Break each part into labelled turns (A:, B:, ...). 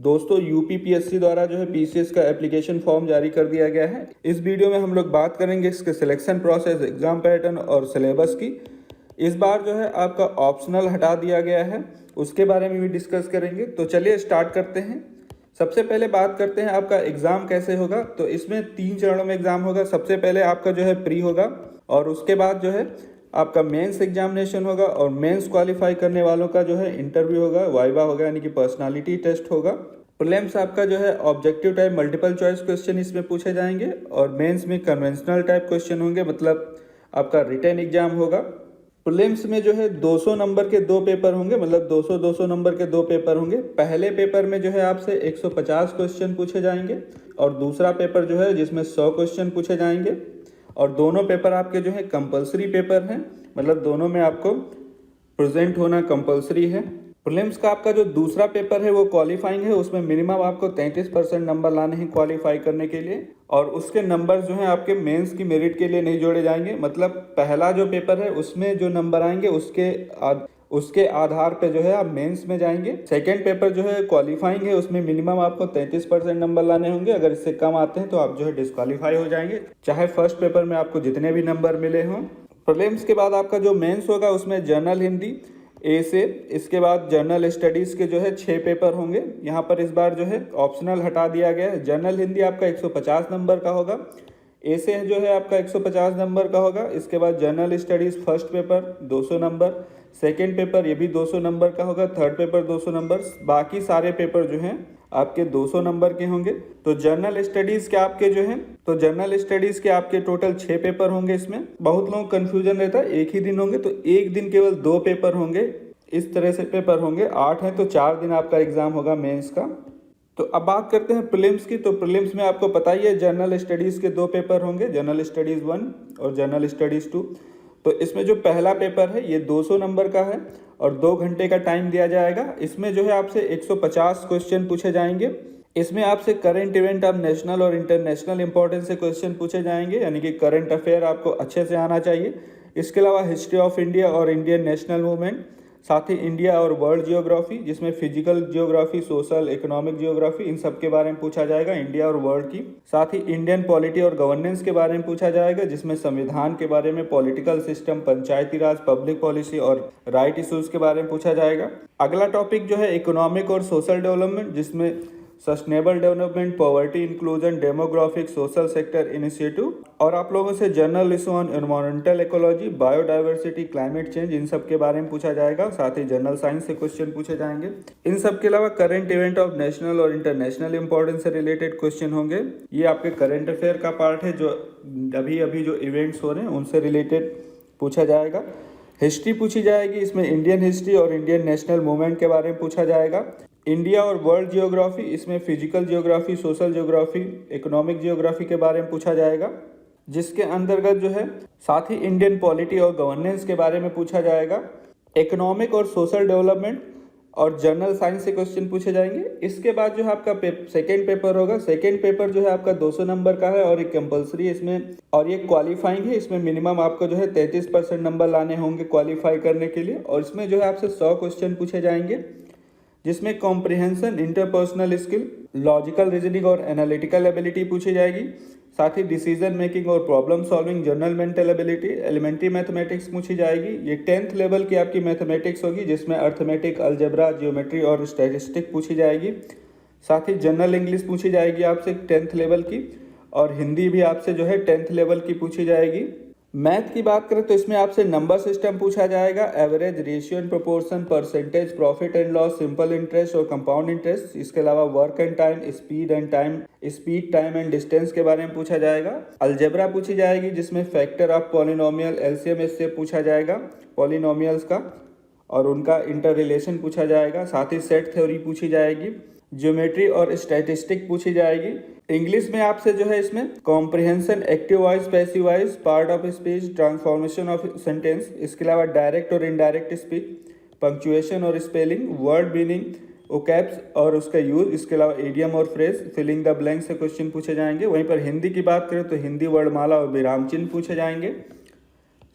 A: दोस्तों यूपीपीएससी द्वारा जो है पीसीएस का एप्लीकेशन फॉर्म जारी कर दिया गया है। इस वीडियो में हम लोग बात करेंगे इसके सिलेक्शन प्रोसेस, एग्जाम पैटर्न और सिलेबस की। इस बार जो है आपका ऑप्शनल हटा दिया गया है, उसके बारे में भी डिस्कस करेंगे। तो चलिए स्टार्ट करते हैं। सबसे पहले बात करते हैं आपका एग्ज़ाम कैसे होगा। तो इसमें 3 चरणों में एग्ज़ाम होगा। सबसे पहले आपका जो है प्री होगा और उसके बाद जो है आपका मेंस एग्जामिनेशन होगा और मेंस क्वालिफाई करने वालों का जो है इंटरव्यू होगा, वाइवा होगा यानी कि पर्सनालिटी टेस्ट होगा। प्रीलिम्स आपका जो है objective type multiple choice question इसमें पूछे जाएंगे और मेंस में कन्वेंशनल टाइप क्वेश्चन होंगे, मतलब आपका रिटन एग्जाम होगा। प्रीलिम्स में जो है 200 नंबर के 2 पेपर होंगे, मतलब 200 नंबर के 2 पेपर होंगे। पहले पेपर में जो है आपसे 150 क्वेश्चन पूछे जाएंगे और दूसरा पेपर जो है जिसमें 100 क्वेश्चन पूछे जाएंगे। और दोनों पेपर आपके जो है कंपलसरी पेपर हैं, मतलब दोनों में आपको प्रेजेंट होना कंपलसरी है। प्रीलिम्स का आपका जो दूसरा पेपर है वो क्वालिफाइंग है, उसमें मिनिमम आपको 33% नंबर लाने हैं क्वालिफाई करने के लिए और उसके नंबर जो हैं आपके मेंस की मेरिट के लिए नहीं जोड़े जाएंगे। मतलब पहला जो पेपर है उसमें जो नंबर आएंगे उसके आधार पे जो है आप मेंस में जाएंगे। सेकेंड पेपर जो है क्वालिफाइंग है, उसमें मिनिमम आपको 33% नंबर लाने होंगे। अगर इससे कम आते हैं तो आप जो है डिस्क्वालीफाई हो जाएंगे, चाहे फर्स्ट पेपर में आपको जितने भी नंबर मिले हों। प्रीलिम्स के बाद आपका जो मेंस होगा उसमें जनरल हिंदी ए से, इसके बाद जनरल स्टडीज़ के जो है 6 पेपर होंगे। यहाँ पर इस बार जो है ऑप्शनल हटा दिया गया है। जनरल हिंदी आपका 150 नंबर का होगा, ए से जो है आपका 150 नंबर का होगा। इसके बाद general studies first paper 200 number, second paper ये भी 200 नंबर का होगा, थर्ड पेपर 200 नंबर, बाकी सारे पेपर जो हैं आपके 200 नंबर के होंगे। तो जनरल स्टडीज़ के आपके टोटल 6 पेपर होंगे। इसमें बहुत लोगों को कन्फ्यूजन रहता है एक ही दिन होंगे, तो एक दिन केवल 2 पेपर होंगे, इस तरह से पेपर होंगे। 8 हैं तो 4 दिन आपका एग्जाम होगा मेंस का। तो अब बात करते हैं प्रीलिम्स की। तो प्रीलिम्स में आपको पता ही है जनरल स्टडीज़ के 2 पेपर होंगे, जनरल स्टडीज़ 1 और जनरल स्टडीज़ 2। तो इसमें जो पहला पेपर है ये 200 नंबर का है और 2 घंटे का टाइम दिया जाएगा। इसमें जो है आपसे 150 क्वेश्चन पूछे जाएंगे। इसमें आपसे करंट इवेंट ऑफ नेशनल और इंटरनेशनल इंपॉर्टेंस से क्वेश्चन पूछे जाएंगे, यानी कि करंट अफेयर आपको अच्छे से आना चाहिए। इसके अलावा हिस्ट्री ऑफ इंडिया और इंडियन नेशनल मूवमेंट, साथ ही इंडिया और वर्ल्ड जियोग्राफी, जिसमें physical geography, social, economic geography, इन सब के बारे में पूछा जाएगा इंडिया और वर्ल्ड की। साथ ही इंडियन पॉलिटी और गवर्नेंस के बारे में पूछा जाएगा, जिसमें संविधान के बारे में, पॉलिटिकल सिस्टम, पंचायती राज, पब्लिक पॉलिसी और राइट इशूज़ के बारे में पूछा जाएगा। अगला टॉपिक जो है इकोनॉमिक और सोशल डेवलपमेंट, जिसमें sustainable development, poverty inclusion, demographic, social sector initiative और आप लोगों से general issue on environmental ecology, biodiversity, climate change, इन सब के बारे में पूछा जाएगा। साथ ही जनरल साइंस से क्वेश्चन पूछे जाएंगे। इन सब के अलावा करंट इवेंट ऑफ नेशनल और इंटरनेशनल इंपॉर्टेंस से रिलेटेड क्वेश्चन होंगे। ये आपके करंट अफेयर का पार्ट है, जो अभी जो इवेंट्स हो रहे हैं उनसे रिलेटेड पूछा जाएगा। हिस्ट्री पूछी जाएगी, इसमें इंडियन हिस्ट्री और इंडियन नेशनल मूवमेंट के बारे में पूछा जाएगा। इंडिया और वर्ल्ड जियोग्राफी, इसमें physical geography, social geography, economic geography के बारे में पूछा जाएगा, जिसके अंतर्गत जो है साथ ही इंडियन पॉलिटी और गवर्नेंस के बारे में पूछा जाएगा। इकोनॉमिक और सोशल डेवलपमेंट और जनरल साइंस से क्वेश्चन पूछे जाएंगे। इसके बाद जो है आपका सेकेंड पेपर होगा। सेकेंड पेपर जो है आपका 200 नंबर का है और एक कंपलसरी इसमें, और ये क्वालिफाइंग है। इसमें मिनिमम आपको जो है 33% नंबर लाने होंगे क्वालिफाई करने के लिए। और इसमें जो है आपसे 100 क्वेश्चन पूछे जाएंगे, जिसमें comprehension, interpersonal skill, logical reasoning और एनालिटिकल एबिलिटी पूछी जाएगी। साथ ही डिसीजन मेकिंग और problem solving, general mental ability, elementary mathematics पूछी जाएगी। ये 10th लेवल की आपकी मैथमेटिक्स होगी, जिसमें अर्थमेटिक, अलजेब्रा, जियोमेट्री और स्टैटिस्टिक पूछी जाएगी। साथ ही जनरल इंग्लिश पूछी जाएगी आपसे 10th लेवल की, और हिंदी भी आपसे जो है 10th लेवल की पूछी जाएगी। मैथ की बात करें तो इसमें आपसे नंबर सिस्टम पूछा जाएगा, average, ratio and proportion, percentage, profit and loss, simple interest और कंपाउंड इंटरेस्ट। इसके अलावा work and time, speed, time and distance के बारे में पूछा जाएगा। अलजेब्रा पूछी जाएगी, जिसमें फैक्टर ऑफ पॉलिनोमियल, एलसीएम इससे पूछा जाएगा पॉलिनोमियल्स का, और उनका इंटर रिलेशन पूछा जाएगा। साथ ही सेट थ्योरी पूछी जाएगी। ज्योमेट्री और स्टैटिस्टिक पूछी जाएगी। इंग्लिश में आपसे जो है इसमें comprehension, active voice, passive voice, part of speech, transformation of sentence. इसके अलावा डायरेक्ट और इनडायरेक्ट स्पीच, पंक्चुएशन और स्पेलिंग, वर्ड मीनिंग, ओकैब्स और उसका यूज। इसके अलावा इडियम और फ्रेज, फिलिंग द ब्लैंक से क्वेश्चन पूछे जाएंगे। वहीं पर हिंदी की बात करें तो हिंदी वर्णमाला और विराम चिन्ह पूछे जाएंगे।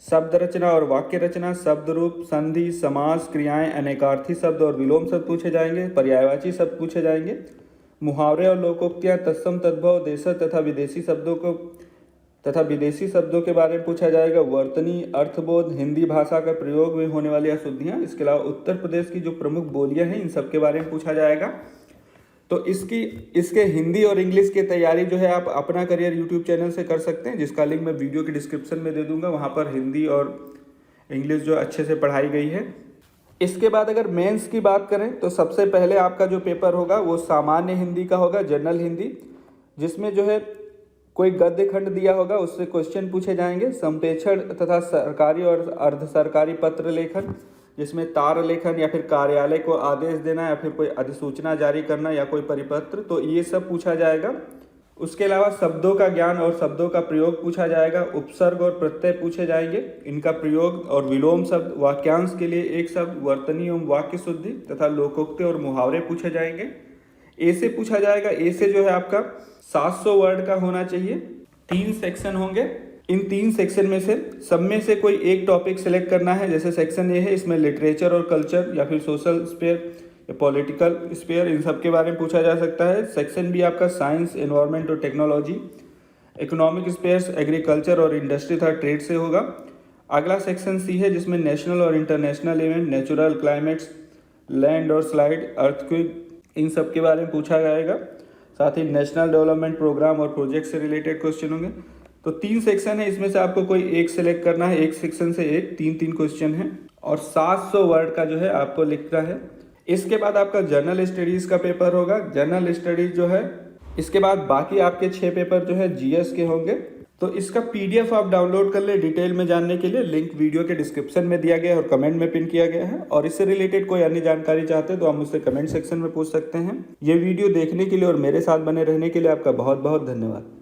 A: शब्द रचना और वाक्य रचना, शब्द रूप, संधि, समास, क्रियाएं, अनेकार्थी शब्द और विलोम शब्द पूछे जाएंगे। पर्यायवाची शब्द पूछे जाएंगे। मुहावरे और लोकोक्तियाँ, तत्सम तद्भव, देशज तथा विदेशी शब्दों के बारे में पूछा जाएगा। वर्तनी, अर्थबोध, हिंदी भाषा का प्रयोग में होने वाली अशुद्धियाँ, इसके अलावा उत्तर प्रदेश की जो प्रमुख बोलियाँ हैं इन सब के बारे में पूछा जाएगा। तो इसके हिंदी और इंग्लिश की तैयारी जो है आप अपना करियर यूट्यूब चैनल से कर सकते हैं, जिसका लिंक मैं वीडियो के डिस्क्रिप्शन में दे दूंगा। वहाँ पर हिंदी और इंग्लिश जो अच्छे से पढ़ाई गई है। इसके बाद अगर मेंस की बात करें तो सबसे पहले आपका जो पेपर होगा वो सामान्य हिंदी का होगा, जनरल हिंदी, जिसमें जो है कोई गद्य खंड दिया होगा, उससे क्वेश्चन पूछे जाएंगे। संप्रेषण तथा सरकारी और अर्ध सरकारी पत्र लेखन, जिसमें तार लेखन या फिर कार्यालय को आदेश देना या फिर कोई अधिसूचना जारी करना या कोई परिपत्र, तो ये सब पूछा जाएगा। उसके अलावा शब्दों का ज्ञान और शब्दों का प्रयोग पूछा जाएगा। उपसर्ग और प्रत्यय पूछे जाएंगे, इनका प्रयोग और विलोम शब्द, वाक्यांश के लिए एक शब्द, वर्तनी एवं वाक्य शुद्धि तथा लोकोक्ति और मुहावरे पूछे जाएंगे। ए से पूछा जाएगा। ए से जो है आपका 700 वर्ड का होना चाहिए। 3 सेक्शन होंगे। इन 3 सेक्शन में से सब में से कोई एक टॉपिक सेलेक्ट करना है। जैसे सेक्शन ए है, इसमें लिटरेचर और कल्चर या फिर सोशल स्पेयर या पॉलिटिकल स्पेयर, इन सब के बारे में पूछा जा सकता है। सेक्शन बी आपका साइंस, एनवायरनमेंट और टेक्नोलॉजी, इकोनॉमिक स्पेयर्स, एग्रीकल्चर और इंडस्ट्री तथा ट्रेड से होगा। अगला सेक्शन सी है, जिसमें नेशनल और international event, natural climates, land और स्लाइड, अर्थक्वेक, इन सब के बारे में पूछा जाएगा। साथ ही नेशनल डेवलपमेंट प्रोग्राम और प्रोजेक्ट से रिलेटेड क्वेश्चन होंगे। तो 3 सेक्शन है, इसमें से आपको कोई एक सिलेक्ट करना है। एक सेक्शन से एक 3 क्वेश्चन है और 700 वर्ड का जो है आपको लिखना है। इसके बाद आपका जनरल स्टडीज़ का पेपर होगा। जनरल स्टडीज जो है, इसके बाद बाकी आपके 6 पेपर जो है जीएस के होंगे। तो इसका पीडीएफ आप डाउनलोड कर ले डिटेल में जानने के लिए। लिंक वीडियो के डिस्क्रिप्शन में दिया गया है और कमेंट में पिन किया गया है। और इससे रिलेटेड कोई अन्य जानकारी चाहते हैं तो आप मुझसे कमेंट सेक्शन में पूछ सकते हैं। ये वीडियो देखने के लिए और मेरे साथ बने रहने के लिए आपका बहुत बहुत धन्यवाद।